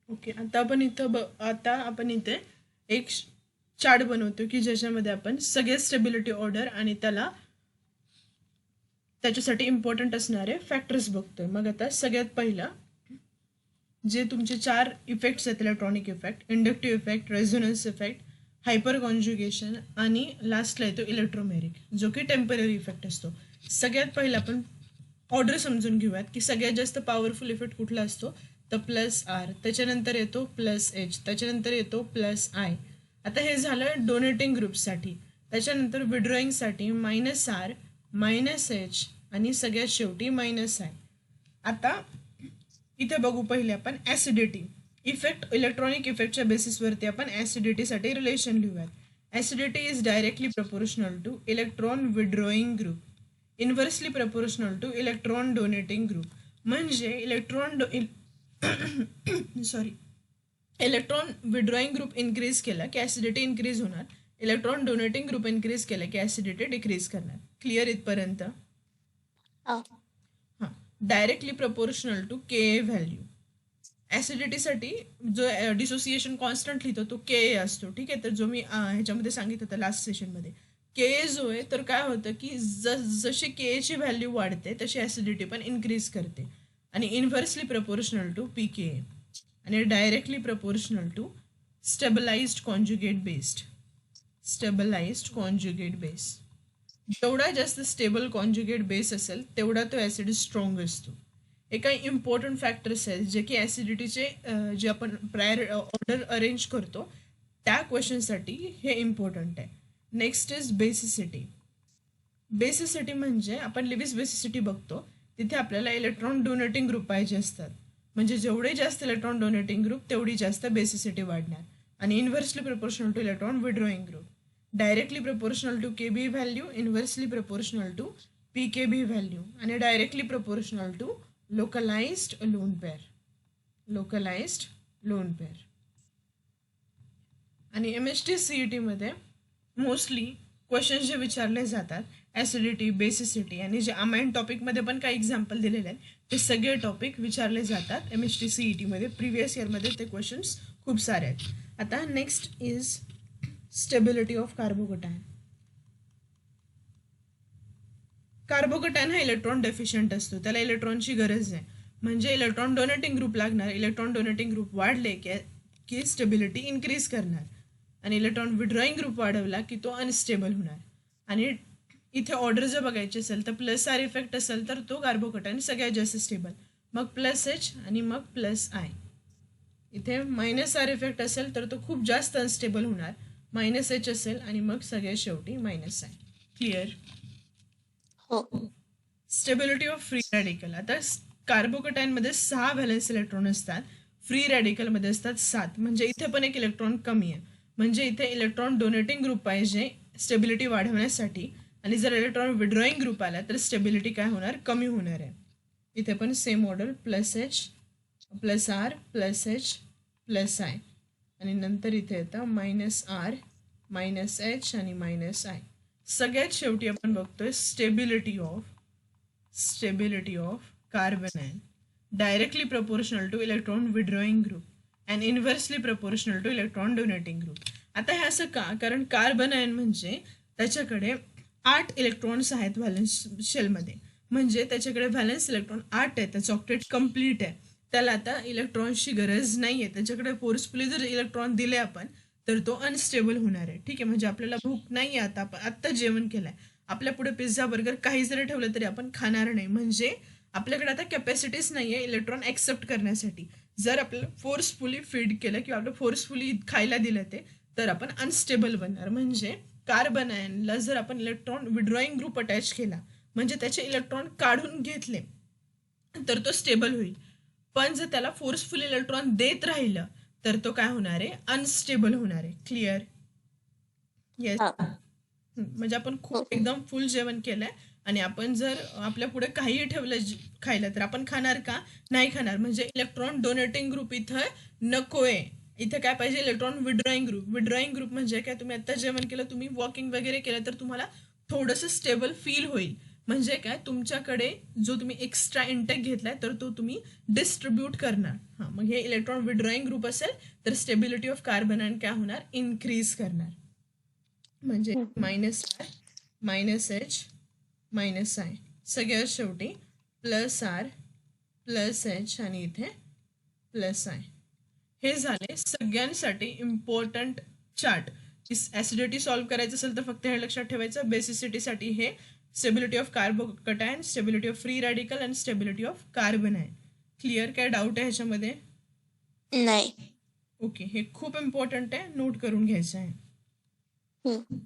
Okay, आता आपण इथे एक चार्ट बनवतो की ज्याच्यामध्ये आपण सगळे स्टेबिलिटी ऑर्डर आणि त्याच्यासाठी इम्पॉर्टंट असणारे फॅक्टर्स बघतोय. मग आता सगळ्यात पहिला जे तुमचे 4 इफेक्ट्स आहेत, electronic effect, inductive effect, resonance effect, hyperconjugation आणि लास्टला येतो इलेक्ट्रोमेरिक, जो की टेम्पररी इफेक्ट असतो. सगळ्यात पहिला आपण ऑर्डर समजून घेऊयात की सगळ्यात जास्त पॉवरफुल इफेक्ट कुठला असतो, तर प्लस आर, त्याच्यानंतर येतो प्लस एच, त्याच्यानंतर येतो प्लस आय. आता हे झालं डोनेटिंग ग्रुपसाठी. त्याच्यानंतर विड्रॉईंगसाठी मायनस आर, मायनस एच आणि सगळ्यात शेवटी मायनस आय. आता इथे बघू पहिले आपण ऍसिडिटी इफेक्ट. इलेक्ट्रॉनिक इफेक्टच्या बेसिसवरती आपण ऍसिडिटीसाठी रिलेशन लिहूयात. Acidity is directly proportional to electron withdrawing group, inversely proportional to electron donating group. म्हणजे इलेक्ट्रॉन विड्रॉईंग ग्रुप इन्क्रीज केला की ऍसिडिटी इन्क्रीज होणार, इलेक्ट्रॉन डोनेटिंग ग्रुप इन्क्रीज केला की ऍसिडिटी डिक्रीज करणार. क्लिअर इथपर्यंत? हो. हां, directly proportional to K value. ऍसिडिटीसाठी जो डिसोसिएशन कॉन्स्टंट लिहितो तो के असतो. ठीक आहे, तर जो मी ह्याच्यामध्ये सांगितलं होतं लास्ट सेशनमध्ये, के जो आहे तर काय होतं की जशी के ची व्हॅल्यू वाढते तशी ऍसिडिटी पण इन्क्रीज करते. आणि inversely proportional to P K आणि directly proportional to stabilized conjugate based. Stabilized conjugate base, जेवढा जास्त स्टेबल कॉन्ज्युगेट बेस असेल तेवढा तो ॲसिड स्ट्रॉंग असतो. हे काही इम्पॉर्टंट फॅक्टर्स आहेत जे की ॲसिडिटीचे जे आपण प्रायर ऑर्डर अरेंज करतो त्या क्वेश्चनसाठी हे इम्पॉर्टंट आहे. Next is basicity. बेसिसिटी म्हणजे आपण लिविस बेसिसिटी बघतो तिथे आपल्याला इलेक्ट्रॉन डोनेटिंग ग्रुप पाहिजे असतात. म्हणजे जेवढे जास्त इलेक्ट्रॉन डोनेटिंग ग्रुप तेवढी जास्त बेसिसिटी वाढणार. आणि inversely proportional to electron withdrawing group, directly proportional to K B value, inversely proportional to P K B value आणि directly proportional to localised lone pair. Localised lone pair. आणि MHT-CET मध्ये mostly question जे विचारले जातात acidity, basicity आणि जे amine टॉपिकमध्ये पण काही एक्झाम्पल दिलेले आहेत ते सगळे टॉपिक विचारले जातात MHT-CET मध्ये. प्रिव्हियस इयरमध्ये ते क्वेश्चन्स खूप सारे आहेत. आता next is stability of carbocation. Carbocation हा इलेक्ट्रॉन डेफिशियंट असतो, त्याला इलेक्ट्रॉनची गरज आहे. म्हणजे इलेक्ट्रॉन डोनेटिंग ग्रुप लागणार, इलेक्ट्रॉन डोनेटिंग ग्रुप वाढले की स्टेबिलिटी इन्क्रीज करणार आणि इलेक्ट्रॉन विड्रॉईंग ग्रुप वाढवला की तो अनस्टेबल होणार. आणि इथे ऑर्डर जर बघायची असेल तर प्लस आर इफेक्ट असेल तर तो कार्बोकटायन सगळ्यात जास्त स्टेबल, मग प्लस एच आणि मग प्लस आय. इथे मायनस आर इफेक्ट असेल तर तो खूप जास्त अनस्टेबल होणार, मायनस एच असेल आणि मग सगळ्यात शेवटी मायनस आय. क्लिअर? हो. Stability of free radical. आता कार्बोकटायनमध्ये 6 व्हॅलेन्स इलेक्ट्रॉन असतात, फ्री रॅडिकलमध्ये असतात 7. म्हणजे इथे पण एक इलेक्ट्रॉन कमी आहे. म्हणजे इथे इलेक्ट्रॉन डोनेटिंग ग्रुप पाहिजे स्टेबिलिटी वाढवण्यासाठी आणि जर इलेक्ट्रॉन विड्रॉईंग ग्रुप आला तर स्टेबिलिटी काय होणार, कमी होणार आहे. इथे पण same order, plus H, plus R, plus H, plus I आणि नंतर इथे येतं मायनस आर, मायनस एच आणि मायनस आय. सगळ्यात शेवटी आपण बघतोय stability of carbon ion, directly proportional to electron withdrawing group and inversely proportional to electron donating group. आता हे असं का, कारण कार्बन आयन म्हणजे त्याच्याकडे 8 इलेक्ट्रॉन्स आहेत व्हॅलेन्स शेलमध्ये. म्हणजे त्याच्याकडे व्हॅलेन्स इलेक्ट्रॉन 8 आहे, त्याचं ऑक्टेट कम्प्लीट आहे. त्याला आता इलेक्ट्रॉन्सची गरज नाही आहे. त्याच्याकडे फोर्सफुली जर इलेक्ट्रॉन दिले आपण तर तो अनस्टेबल होणार आहे. ठीक आहे, म्हणजे आपल्याला भूक नाही आहे आता, आपण आत्ता जेवण केलंय, आपल्या पुढे पिझ्झा बर्गर काही जरी ठेवलं तरी आपण खाणार नाही. म्हणजे आपल्याकडे आता कॅपॅसिटीच नाही आहे इलेक्ट्रॉन ॲक्सेप्ट करण्यासाठी. जर आपल्याला फोर्सफुली फीड केलं किंवा आपलं फोर्सफुली खायला दिलं ते तर आपण अनस्टेबल बनणार. म्हणजे कार्बन आयनला जर आपण इलेक्ट्रॉन विड्रॉईंग ग्रुप अटॅच केला म्हणजे त्याचे इलेक्ट्रॉन काढून घेतले तर तो स्टेबल होईल. पण जर त्याला फोर्सफुल इलेक्ट्रॉन देत राहिलं तर तो काय होणार आहे, अनस्टेबल होणार आहे. क्लिअर? येस. म्हणजे आपण खूप एकदम फुल जेवण केलंय आणि आपण जर आपल्या पुढे काहीही ठेवलं खायला तर आपण खाणार का, नाही खाणार. म्हणजे इलेक्ट्रॉन डोनेटिंग ग्रुप इथं नकोय. इथे काय पाहिजे, इलेक्ट्रॉन विड्रॉईंग ग्रुप. विड्रॉईंग ग्रुप म्हणजे काय, तुम्ही आता जेवण केलं, तुम्ही वॉकिंग वगैरे केलं तर तुम्हाला थोडंसं स्टेबल फील होईल. म्हणजे काय, तुमच्याकडे जो तुम्ही एक्स्ट्रा इंटेक घेतलाय तर तो तुम्ही डिस्ट्रीब्यूट करणार. हा, मग हे इलेक्ट्रॉन विड्रॉइंग ग्रुप असेल तर स्टेबिलिटी ऑफ कार्बन आयन काय होणार, इन्क्रीज करणार. म्हणजे -R -H -I सगळ्यात शेवटी +R +H आणि इथे +I. हे झाले सगळ्यांसाठी इम्पॉर्टंट चार्ट. ऍसिडिटी सॉल्व्ह करायचं असेल तर फक्त हे लक्षात ठेवायचं. बेसिसिटीसाठी हे stability of carbocation, stability of free radical आणि stability of carbon ion. Clear? काय डाऊट आहे ह्याच्यामध्ये? नाही. ओके, हे खूप इम्पॉर्टंट आहे, नोट करून घ्यायचं आहे. हम्म.